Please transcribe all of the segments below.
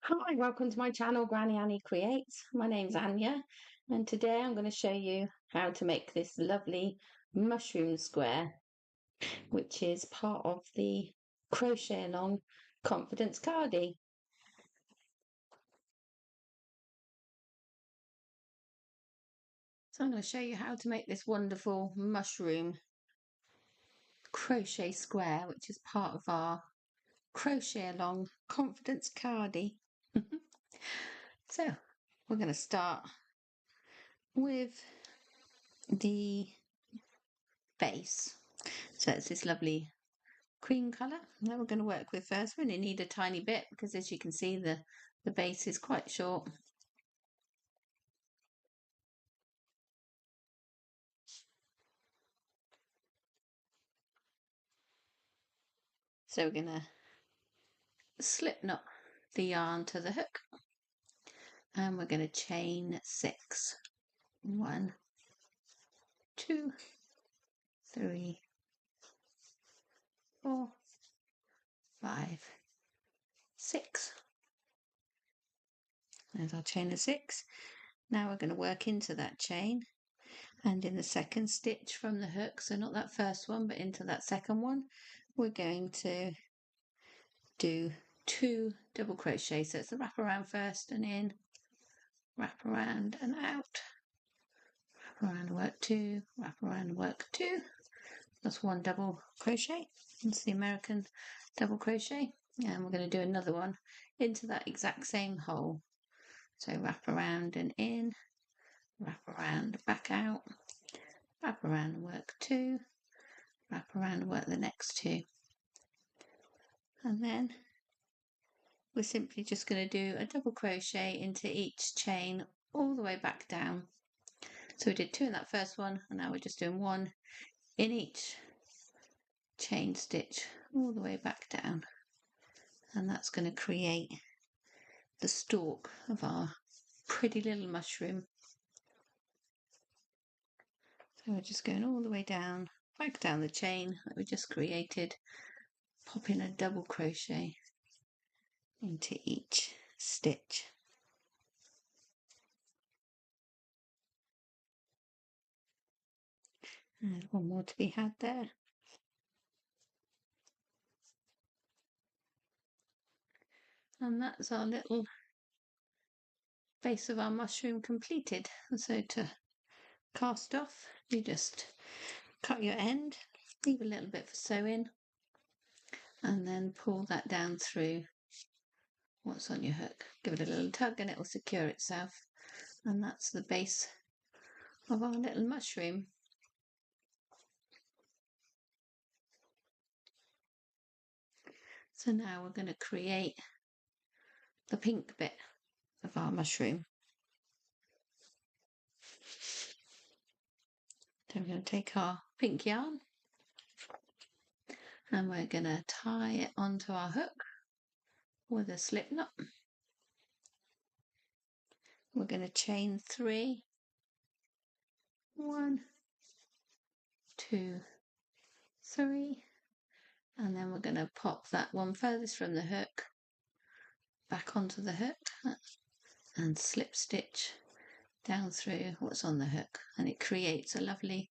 Hi, welcome to my channel, Granny Annie Creates. My name's Anya, and today I'm going to show you how to make this lovely mushroom square, which is part of the Crochet Along Confidence Cardi. So I'm going to show you how to make this wonderful mushroom crochet square, which is part of our Crochet Along Confidence Cardi. So we're going to start with the base. So it's this lovely cream colour that we're going to work with first. We only need a tiny bit because, as you can see, the base is quite short. So we're going to slip knot the yarn to the hook, and we're going to chain 6. 1, 2, 3, 4, 5, 6. There's our chain of 6. Now we're going to work into that chain, and in the second stitch from the hook, so not that first one but into that second one, we're going to do 2 double crochet. So it's the wrap around first and in, wrap around and out, wrap around, work 2, wrap around, work 2. That's 1 double crochet. It's the American double crochet, and we're going to do another one into that exact same hole. So wrap around and in, wrap around, back out, wrap around and work 2, wrap around and work the next 2, and then we're simply just going to do a double crochet into each chain all the way back down. So we did 2 in that first one, and now we're just doing 1 in each chain stitch all the way back down, and that's going to create the stalk of our pretty little mushroom. So we're just going all the way down, back down the chain that we just created, popping a double crochet into each stitch. And one more to be had there. And that's our little base of our mushroom completed. And so to cast off, you just cut your end, leave a little bit for sewing, and then pull that down through what's on your hook. Give it a little tug and it will secure itself. And that's the base of our little mushroom. So now we're going to create the pink bit of our mushroom. So we're going to take our pink yarn and we're going to tie it onto our hook with a slip knot. We're going to chain 3, 1, 2, 3, and then we're going to pop that one furthest from the hook back onto the hook and slip stitch down through what's on the hook, and it creates a lovely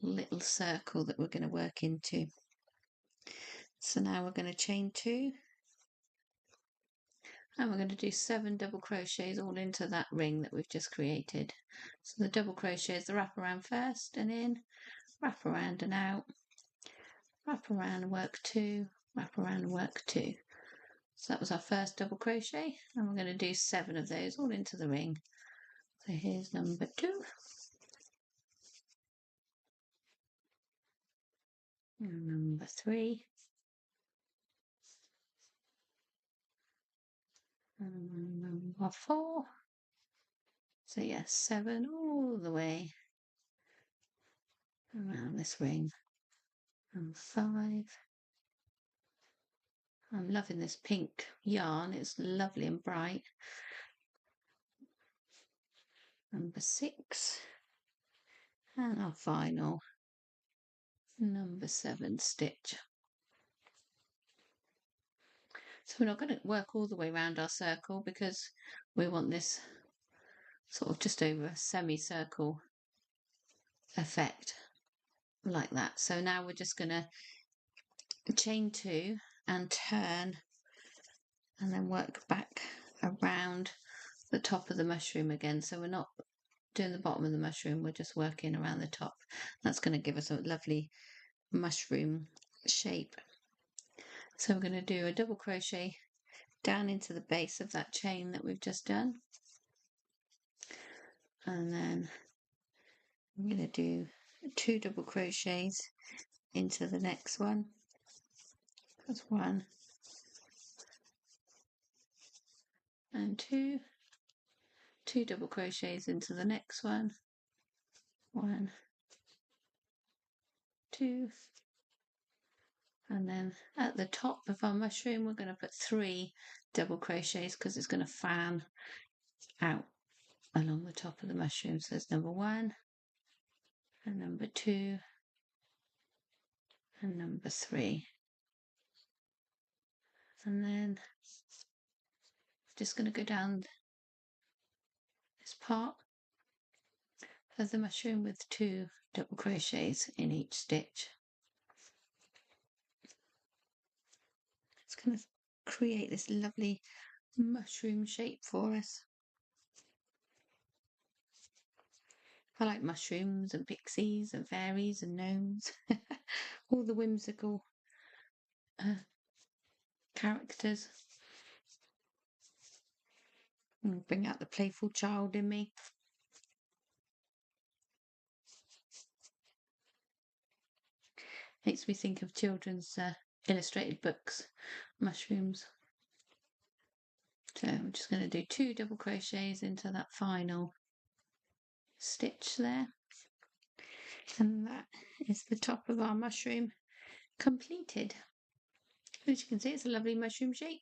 little circle that we're going to work into. So now we're going to chain 2, and we're going to do 7 double crochets all into that ring that we've just created. So the double crochet is the wrap around first and in, wrap around and out, wrap around and work 2, wrap around and work 2. So that was our first double crochet, and we're going to do 7 of those all into the ring. So here's number 2. And number 3. And number 4. So yes, 7 all the way around this ring. And 5. I'm loving this pink yarn, it's lovely and bright. Number 6. And our final number 7 stitch. So we're not going to work all the way around our circle because we want this sort of just over a semicircle effect like that. So now we're just going to chain 2 and turn and then work back around the top of the mushroom again. So we're not doing the bottom of the mushroom, we're just working around the top. That's going to give us a lovely mushroom shape. So we're going to do a double crochet down into the base of that chain that we've just done, and then I'm going to do 2 double crochets into the next one. That's 1 and 2, 2 double crochets into the next one, 1, 2, and then at the top of our mushroom we're going to put 3 double crochets because it's going to fan out along the top of the mushroom. So there's number 1 and number 2 and number 3, and then just going to go down this part of the mushroom with 2 double crochets in each stitch. It's going to create this lovely mushroom shape for us. I like mushrooms and pixies and fairies and gnomes, all the whimsical characters. And bring out the playful child in me. Makes me think of children's illustrated books, mushrooms. So I'm just going to do 2 double crochets into that final stitch there, and that is the top of our mushroom completed. As you can see, it's a lovely mushroom shape.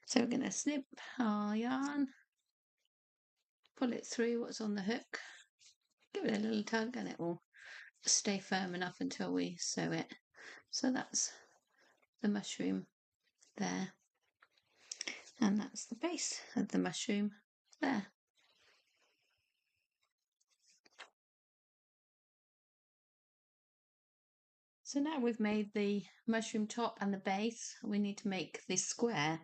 So we're going to snip our yarn, pull it through what's on the hook, give it a little tug and it will stay firm enough until we sew it. So that's the mushroom there, and that's the base of the mushroom there. So now we've made the mushroom top and the base, we need to make this square.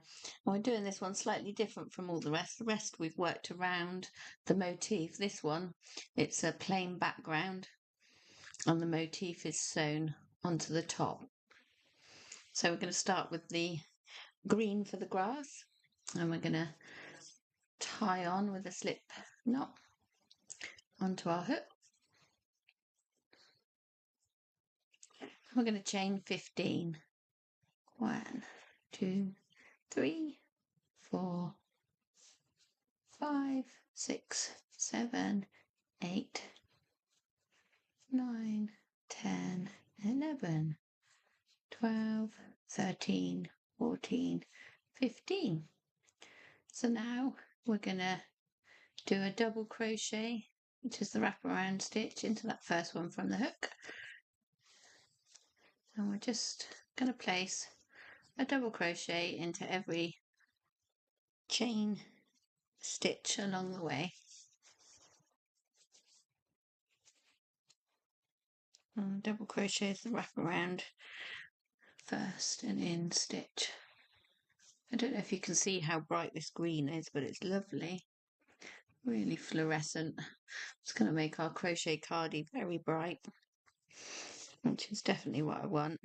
And we're doing this one slightly different from all the rest. The rest we've worked around the motif. This one, it's a plain background and the motif is sewn onto the top. So we're going to start with the green for the grass, and we're going to tie on with a slip knot onto our hook. We're going to chain 15. 1, 2, 3, 4, 5, 6, 7, 8, 9, 10, 11, 12, 13, 14, 15. So now we're going to do a double crochet, which is the wraparound stitch, into that first one from the hook. And we're just going to place a double crochet into every chain stitch along the way. And double crochet is the wraparound first and in stitch. I don't know if you can see how bright this green is, but it's lovely, really fluorescent. It's going to make our crochet cardi very bright, which is definitely what I want.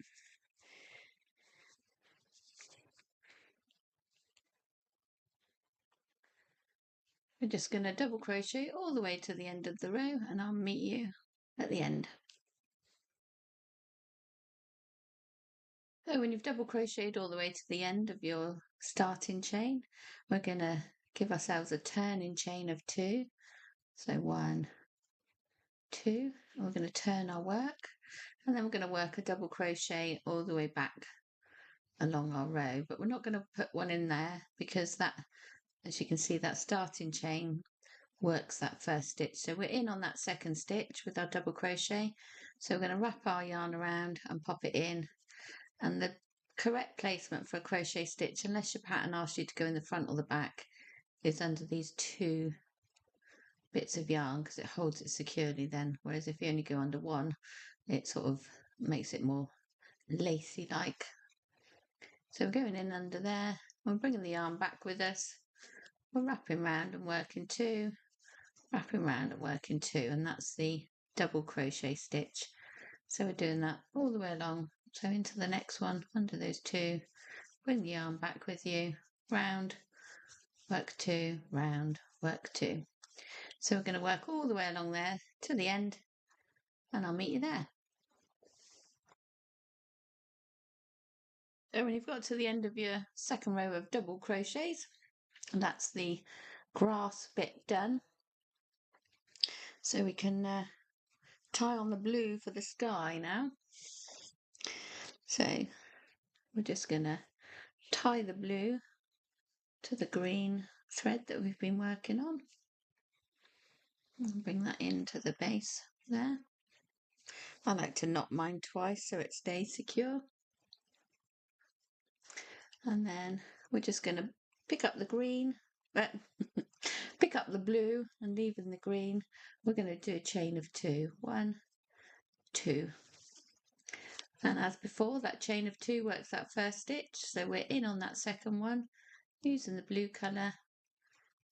We're just going to double crochet all the way to the end of the row, and I'll meet you at the end. So when you've double crocheted all the way to the end of your starting chain, we're going to give ourselves a turning chain of 2. So 1, 2, and we're going to turn our work, and then we're going to work a double crochet all the way back along our row, but we're not going to put one in there because that, as you can see, that starting chain works that first stitch. So we're in on that second stitch with our double crochet. So we're going to wrap our yarn around and pop it in, and the correct placement for a crochet stitch, unless your pattern asks you to go in the front or the back, is under these two bits of yarn because it holds it securely then. Whereas if you only go under one, it sort of makes it more lacy like. So we're going in under there, we're bringing the yarn back with us, we're wrapping round and working two, wrapping round and working two, and that's the double crochet stitch. So we're doing that all the way along. So into the next one, under those two, bring the yarn back with you, round, work two, round, work two. So we're going to work all the way along there to the end, and I'll meet you there. So when you've got to the end of your second row of double crochets, and that's the grass bit done. So we can tie on the blue for the sky now. So we're just going to tie the blue to the green thread that we've been working on. And bring that into the base there. I like to knot mine twice so it stays secure. And then we're just going to pick up the green, pick up the blue and leave in the green. We're going to do a chain of two. 1, 2. And as before, that chain of two works that first stitch. So we're in on that second one using the blue colour,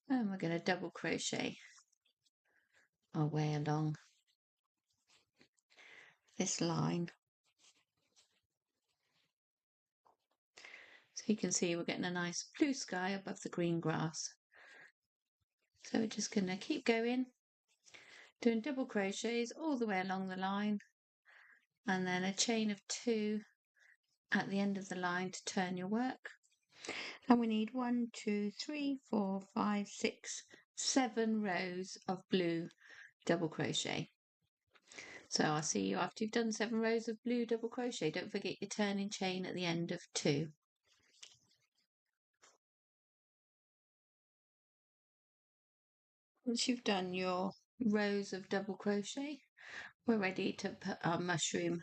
and we're going to double crochet our way along this line. So you can see we're getting a nice blue sky above the green grass. So we're just going to keep going, doing double crochets all the way along the line, and then a chain of two at the end of the line to turn your work. And we need 1, 2, 3, 4, 5, 6, 7 rows of blue double crochet. So I'll see you after you've done 7 rows of blue double crochet. Don't forget your turning chain at the end of 2. Once you've done your rows of double crochet, we're ready to put our mushroom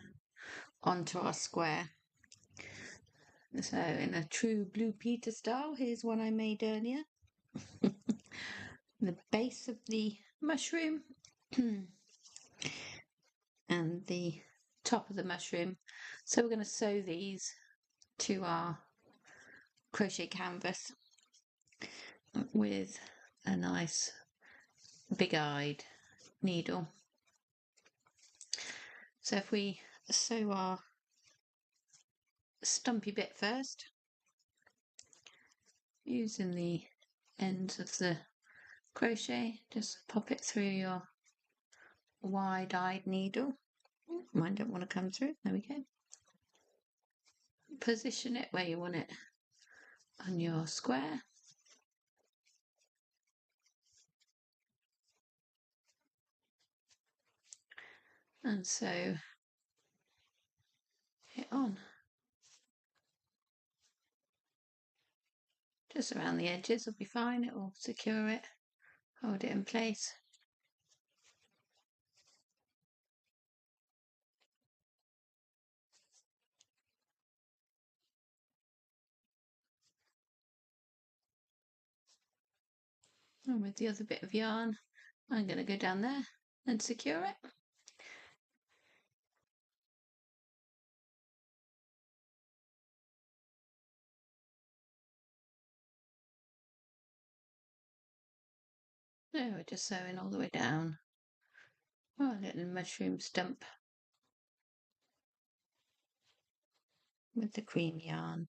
onto our square. So in a true Blue Peter style, here's one I made earlier. The base of the mushroom and the top of the mushroom. So we're going to sew these to our crochet canvas with a nice big-eyed needle. So if we sew our stumpy bit first, using the ends of the crochet, just pop it through your wide-eyed needle. Mine don't want to come through. There we go. Position it where you want it on your square. And sew it on. Just around the edges will be fine. It will secure it, hold it in place. And with the other bit of yarn, I'm going to go down there and secure it. There, we're just sewing all the way down. Oh, a little mushroom stump with the cream yarn.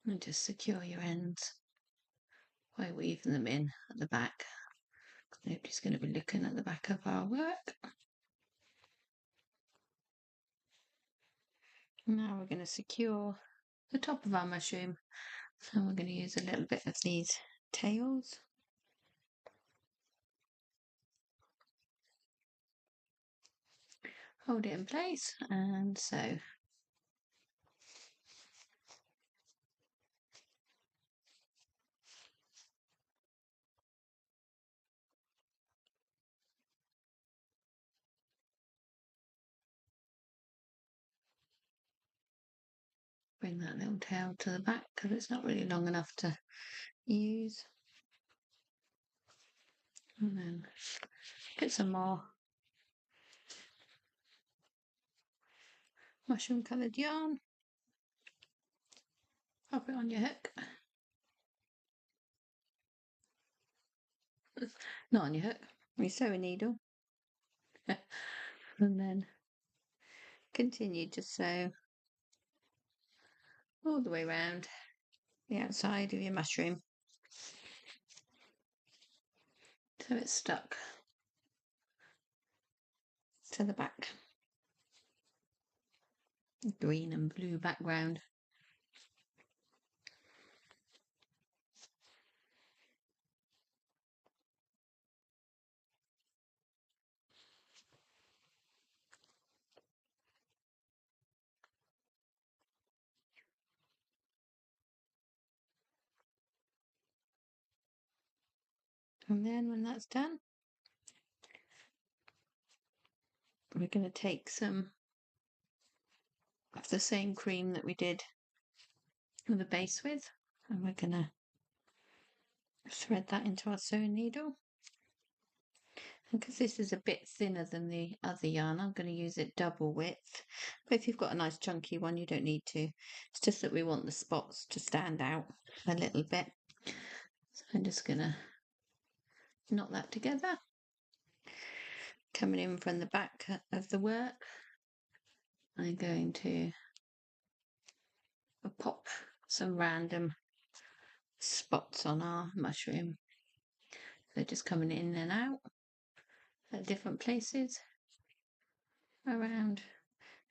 And just secure your ends by weaving them in at the back. Nobody's going to be looking at the back of our work. Now we're going to secure the top of our mushroom, and we're going to use a little bit of these tails. Hold it in place and sew. bring that little tail to the back because it's not really long enough to use. And then get some more mushroom coloured yarn. Pop it on your hook. Not on your hook, your sewing needle. And then continue to sew all the way around the outside of your mushroom so it's stuck to the back. Green and blue background. And then when that's done, we're going to take some of the same cream that we did the base with, and we're going to thread that into our sewing needle. And because this is a bit thinner than the other yarn, I'm going to use it double width. But if you've got a nice chunky one, you don't need to. It's just that we want the spots to stand out a little bit. So I'm just going to knot that together. Coming in from the back of the work, I'm going to pop some random spots on our mushroom. So just coming in and out at different places around.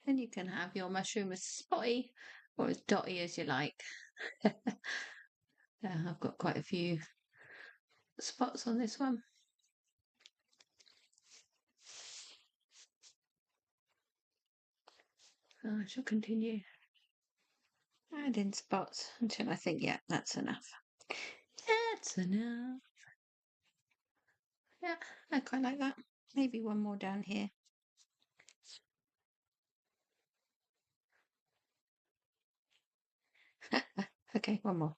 And you can have your mushroom as spotty or as dotty as you like. I've got quite a few spots on this one. So I shall continue adding spots until I think, yeah, that's enough. That's enough. Yeah, I quite like that. Maybe one more down here. Okay, one more.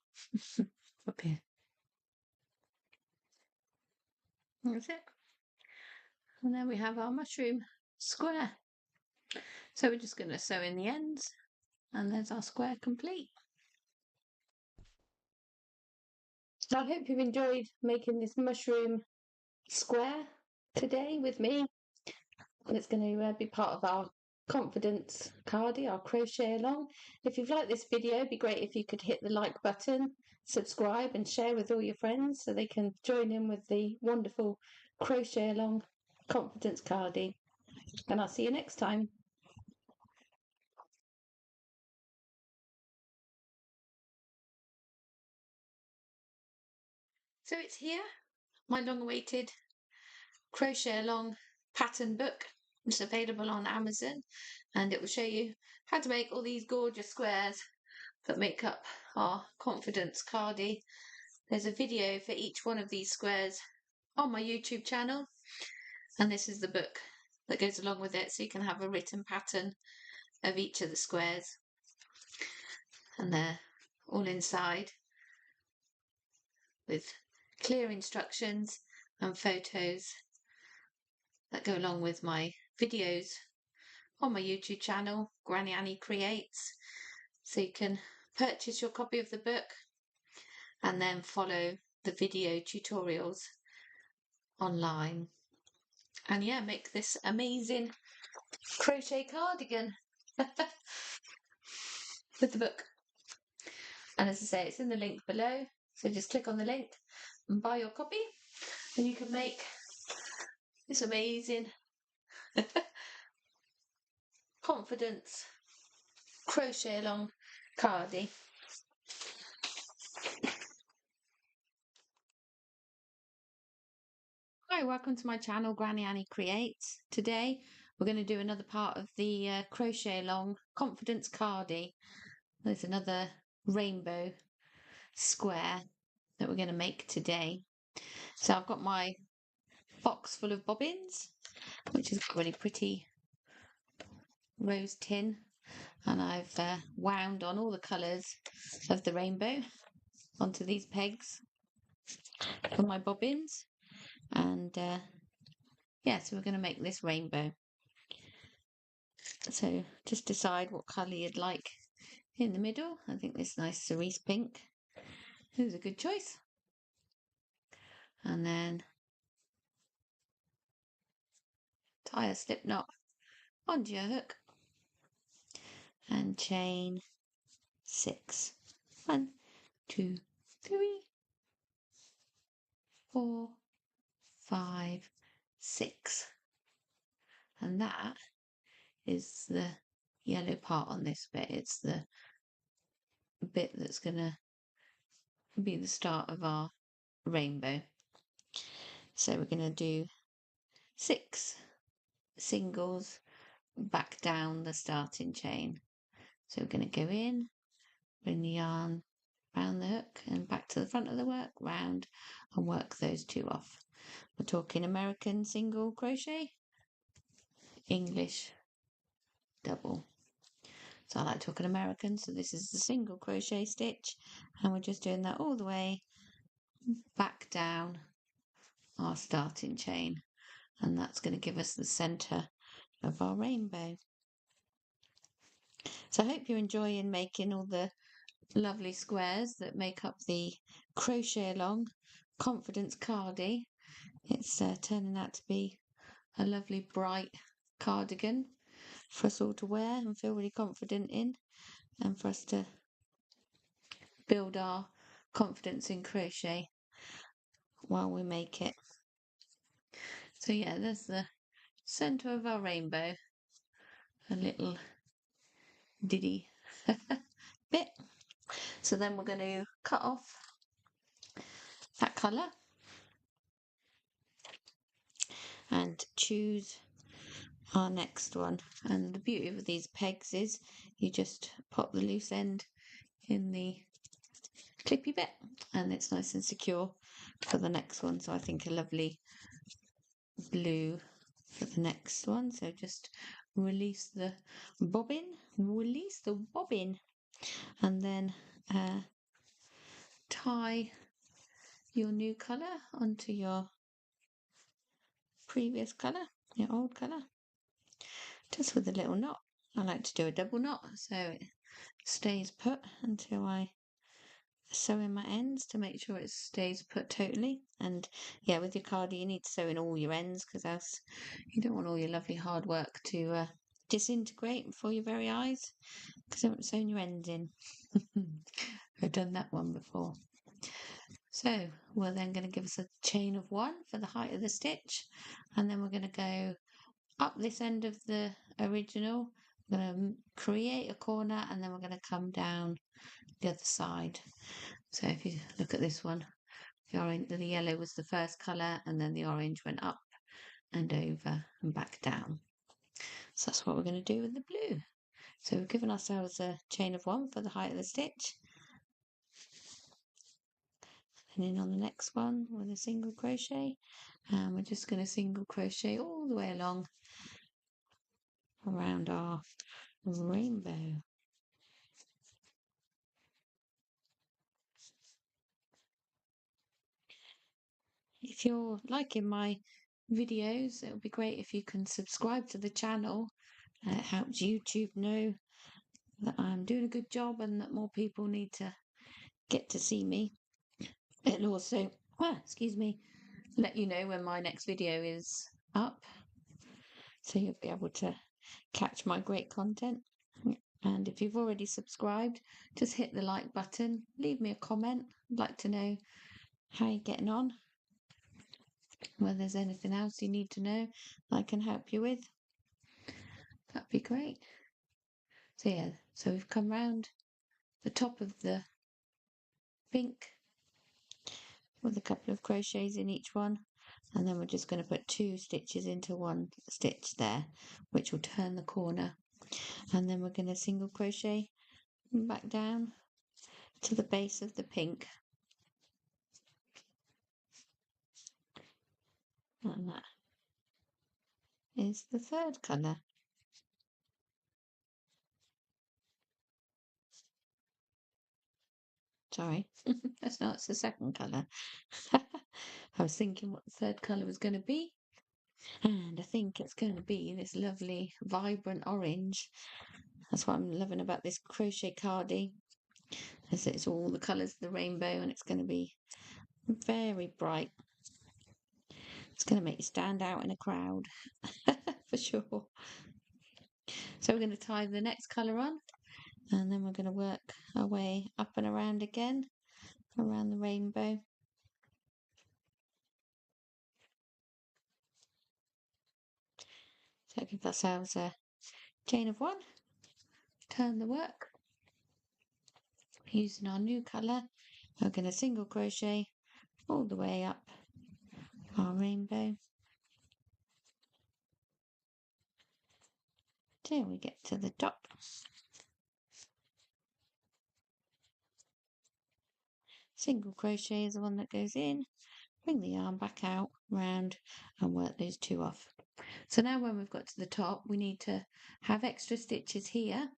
Up here. That's it. And then we have our mushroom square. So we're just going to sew in the ends, and there's our square complete. So I hope you've enjoyed making this mushroom square today with me. And it's going to be part of our confidence Cardi, our crochet along. If you've liked this video, it'd be great if you could hit the like button, subscribe and share with all your friends so they can join in with the wonderful crochet along confidence Cardi. And I'll see you next time. So it's here, my long-awaited crochet along pattern book. It's available on Amazon, and it will show you how to make all these gorgeous squares that make up our confidence Cardi. There's a video for each one of these squares on my YouTube channel, and this is the book that goes along with it, so you can have a written pattern of each of the squares, and they're all inside with clear instructions and photos that go along with my videos on my YouTube channel, Granny Annie Creates. So you can purchase your copy of the book and then follow the video tutorials online. And yeah, make this amazing crochet cardigan with the book. And as I say, it's in the link below. So just click on the link and buy your copy, and you can make this amazing confidence crochet along Cardi. Hi, welcome to my channel, Granny Annie Creates. Today we're going to do another part of the crochet along confidence Cardi. There's another rainbow square that we're going to make today. So I've got my box full of bobbins, which is a really pretty rose tin. and I've wound on all the colours of the rainbow onto these pegs for my bobbins. And yeah, so we're going to make this rainbow. So just decide what colour you'd like in the middle. I think this nice cerise pink is a good choice. And then tie a slip knot onto your hook and chain 6. 1, 2, 3, 4, 5, 6. And that is the yellow part on this bit. It's the bit that's going to be the start of our rainbow. So we're going to do 6 singles back down the starting chain. So we're going to go in, bring the yarn round the hook and back to the front of the work, round, and work those 2 off. We're talking American single crochet, English double. So I like talking American, so this is the single crochet stitch, and we're just doing that all the way back down our starting chain, and that's going to give us the centre of our rainbow. So I hope you're enjoying making all the lovely squares that make up the Crochet Along Confidence Cardi. It's turning out to be a lovely bright cardigan for us all to wear and feel really confident in, and for us to build our confidence in crochet while we make it. So yeah, there's the centre of our rainbow, a little diddy bit. So then we're going to cut off that colour and choose our next one. And the beauty of these pegs is you just pop the loose end in the clippy bit and it's nice and secure for the next one. So I think a lovely blue for the next one. So just release the bobbin, and then tie your new colour onto your previous colour, your old colour, just with a little knot. I like to do a double knot so it stays put until I sew in my ends to make sure it stays put totally. And yeah, with your cardi you need to sew in all your ends, because else you don't want all your lovely hard work to disintegrate before your very eyes, because I haven't sewn your ends in. I've done that one before. So we're then going to give us a chain of 1 for the height of the stitch, and then we're going to go up this end of the original. We're going to create a corner, and then we're going to come down the other side. So if you look at this one, the yellow was the first colour, and then the orange went up and over and back down. So that's what we're going to do with the blue. So we've given ourselves a chain of 1 for the height of the stitch, and then on the next one with a single crochet, and we're just going to single crochet all the way along around our rainbow. If you're liking my videos, it would be great if you can subscribe to the channel. It helps YouTube know that I'm doing a good job and that more people need to get to see me. It'll also, excuse me, let you know when my next video is up, so you'll be able to catch my great content. And if you've already subscribed, just hit the like button, leave me a comment. I'd like to know how you're getting on, whether there's anything else you need to know I can help you with. That'd be great. So yeah, so we've come round the top of the pink with a couple of crochets in each one, and then we're just going to put 2 stitches into 1 stitch there, which will turn the corner, and then we're going to single crochet back down to the base of the pink, and that is the 3rd colour. sorry. That's not, it's the second colour. I was thinking what the third colour was going to be. And I think it's going to be this lovely, vibrant orange. That's what I'm loving about this crochet Cardi. Is it's all the colours of the rainbow and it's going to be very bright. It's going to make you stand out in a crowd for sure. So we're going to tie the next colour on and then we're going to work our way up and around again around the rainbow. So give ourselves a chain of 1, turn the work. Using our new colour, we're going to single crochet all the way up our rainbow till we get to the top. Single crochet is the one that goes in, bring the yarn back out, round and work those 2 off. So now when we've got to the top, we need to have extra stitches here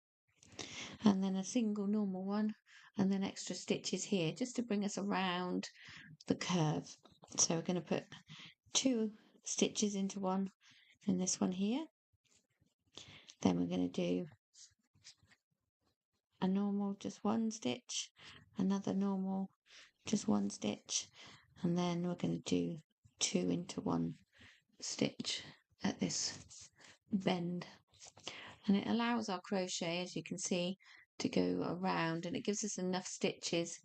and then a single normal one and then extra stitches here just to bring us around the curve. So we're going to put 2 stitches into one in this one here. Then we're going to do a normal just 1 stitch, another normal just 1 stitch, and then we're going to do 2 into 1 stitch at this bend. And it allows our crochet, as you can see, to go around and it gives us enough stitches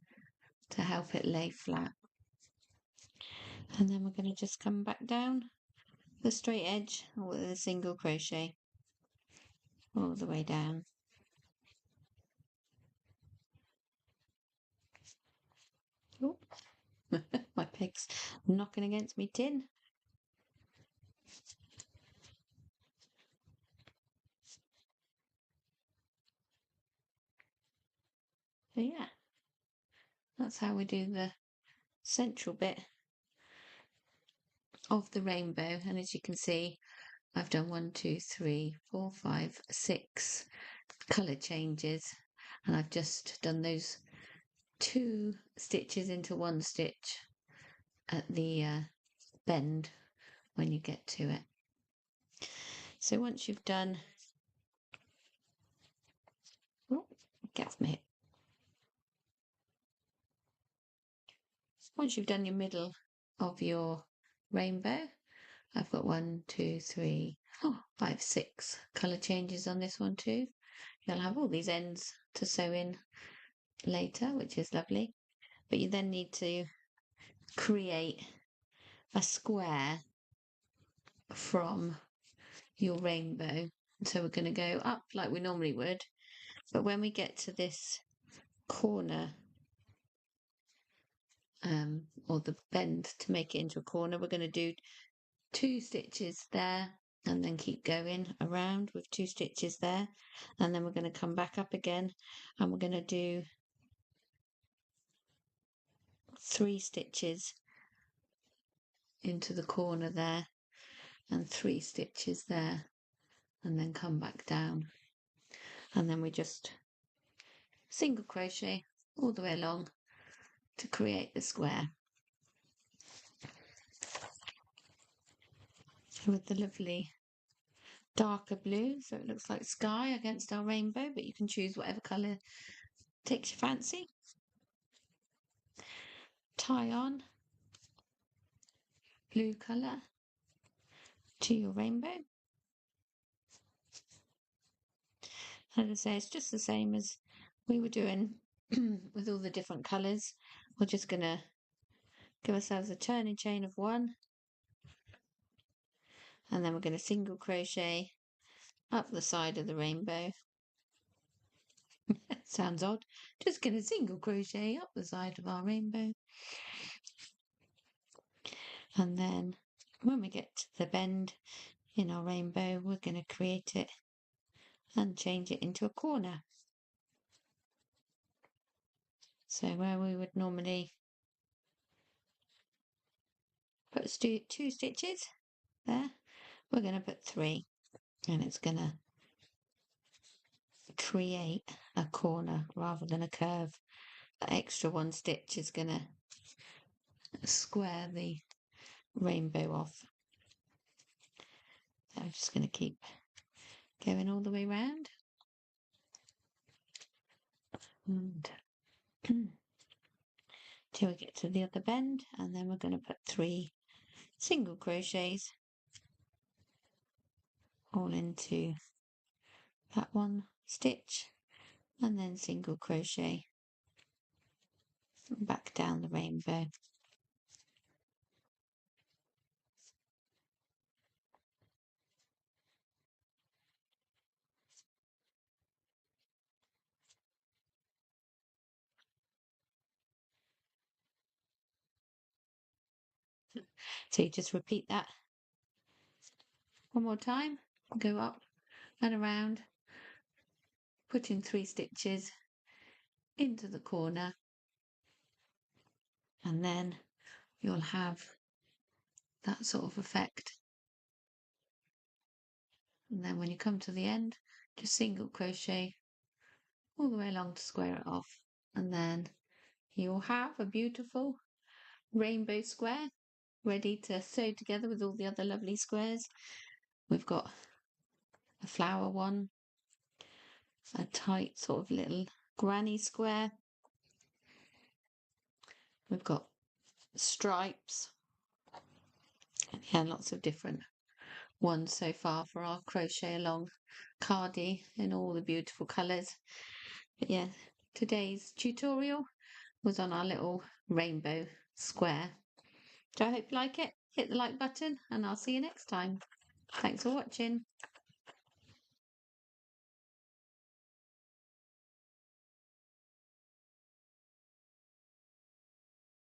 to help it lay flat. And then we're going to just come back down the straight edge with a single crochet all the way down. Oh, my pig's knocking against me tin. So yeah, that's how we do the central bit of the rainbow. And as you can see, I've done 1, 2, 3, 4, 5, 6 colour changes, and I've just done those 2 stitches into 1 stitch at the bend when you get to it. So once you've done, oh, get off my hip. Once you've done your middle of your rainbow, I've got 1, 2, 3, 5, 6 colour changes on this one too. You'll have all these ends to sew in later, which is lovely. But you then need to create a square from your rainbow. So we're going to go up like we normally would, but when we get to this corner or the bend to make it into a corner, we're going to do 2 stitches there and then keep going around with 2 stitches there, and then we're going to come back up again and we're going to do 3 stitches into the corner there and 3 stitches there, and then come back down, and then we just single crochet all the way along to create the square. With the lovely darker blue, so it looks like sky against our rainbow, but you can choose whatever colour takes your fancy. Tie on blue colour to your rainbow. And as I say, it's just the same as we were doing with all the different colours. We're just going to give ourselves a turning chain of 1, and then we're going to single crochet up the side of the rainbow. Sounds odd. Just going to single crochet up the side of our rainbow. And then when we get to the bend in our rainbow, we're going to create it and change it into a corner. So where we would normally put 2 stitches there, we're going to put 3, and it's going to create a corner rather than a curve. that extra one stitch is going to square the rainbow off. So I'm just going to keep going all the way round. And till we get to the other bend, and then we're going to put 3 single crochets all into that one stitch, and then single crochet back down the rainbow. So you just repeat that one more time, go up and around, putting 3 stitches into the corner, and then you'll have that sort of effect. And then when you come to the end, just single crochet all the way along to square it off, and then you'll have a beautiful rainbow square ready to sew together with all the other lovely squares. We've got a flower one, a tight sort of little granny square. We've got stripes, and lots of different ones so far for our crochet along Cardi in all the beautiful colours. But yeah, today's tutorial was on our little rainbow square. So I hope you like it. Hit the like button and I'll see you next time. Thanks for watching.